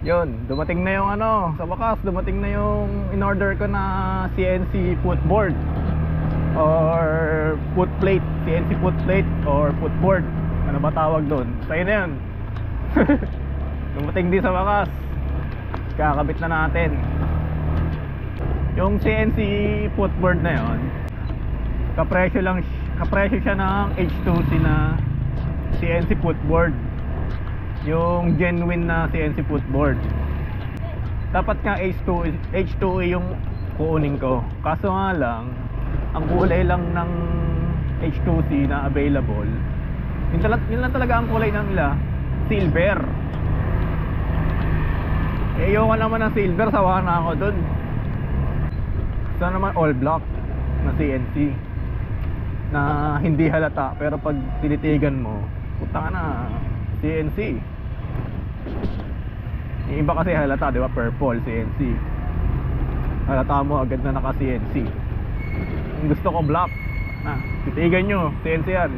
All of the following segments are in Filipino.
Yun, dumating na yung ano, sa wakas, dumating na yung in-order ko na CNC footboard or footplate, CNC footplate or footboard. Ano ba tawag doon? Sa'yo na yun. Dumating din sa wakas. Kakabit na natin. Yung CNC footboard na yun, kapresyo siya ng H2C na CNC footboard. Yung genuine na CNC footboard. Dapat nga H2E yung kuunin ko. Kaso nga lang, ang kulay lang ng H2C na available, yun lang talaga ang kulay ng nila, silver. Eh, ayoko naman ng silver, sawa na ako dun. Gusto naman all black na CNC na hindi halata, pero pag tinitigan mo, puta na, CNC. Yung iba kasi halata, di ba? Purple CNC. Halata mo agad na naka CNC. Yung gusto ko black. Titigan nyo, CNC yan.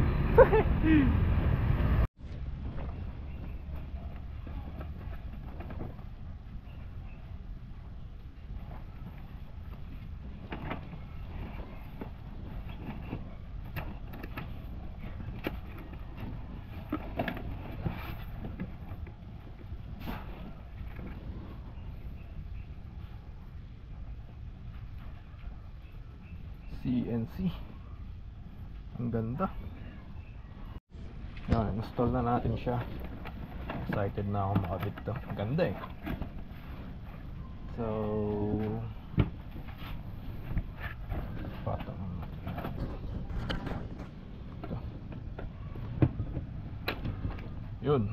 CNC. Ang ganda. Yan, install na natin siya. Excited na ako makabit to. Ang ganda eh. So, patang ito. Yun.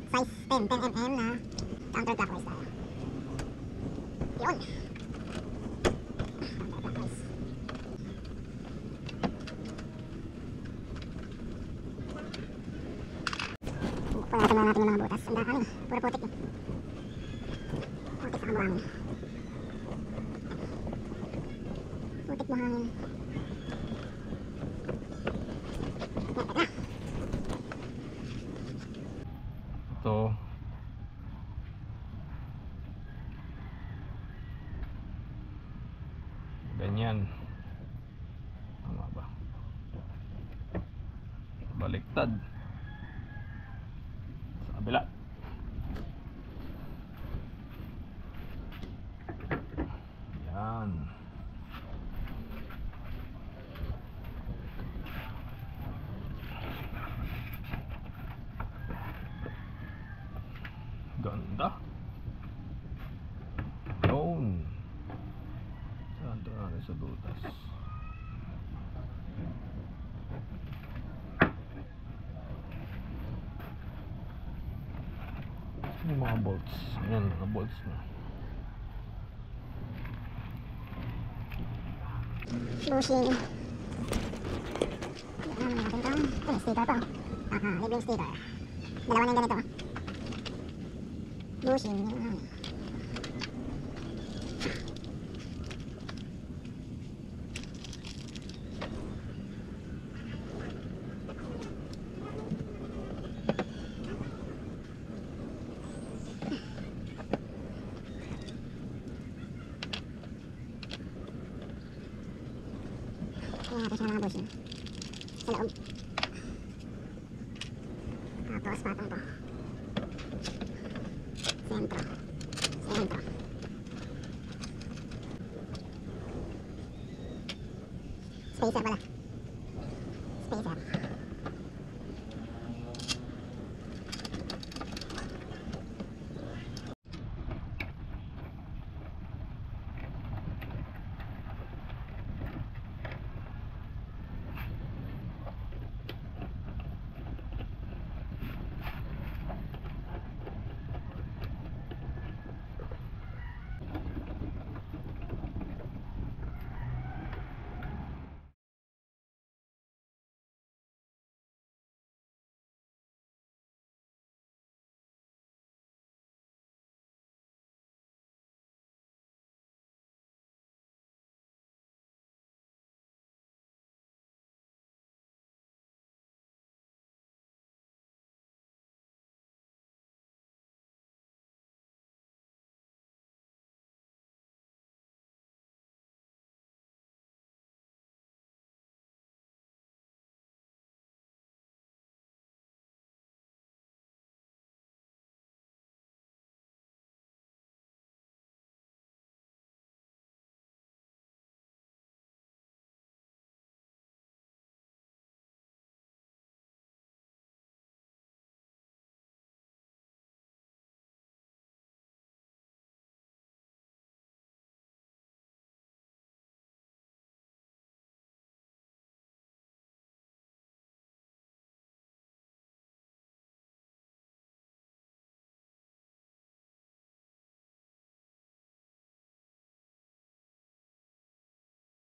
Size 10mm na counterclockwise tayo. Yun. Counterclockwise. Pagkakataon na natin yung mga butas. Ang dami. Puro putik eh. Putik sa kabuhangin. Putik buhangin. Ito. Ganyan. Tama ba? Baliktad. Sa kabila. Yan. Ganda. Yun. Saan ito natin sa butas? Yung mga bolts. Yan, mga bolts na. Bushing. Ano natin ito? Ito, sticker to. Libreng sticker. Dalawa na yung ganito. Bushing. Kaya natin siya mga bushing sa loob. Tapos patong to. Sentro. Sentro. Spacer pala. Spacer.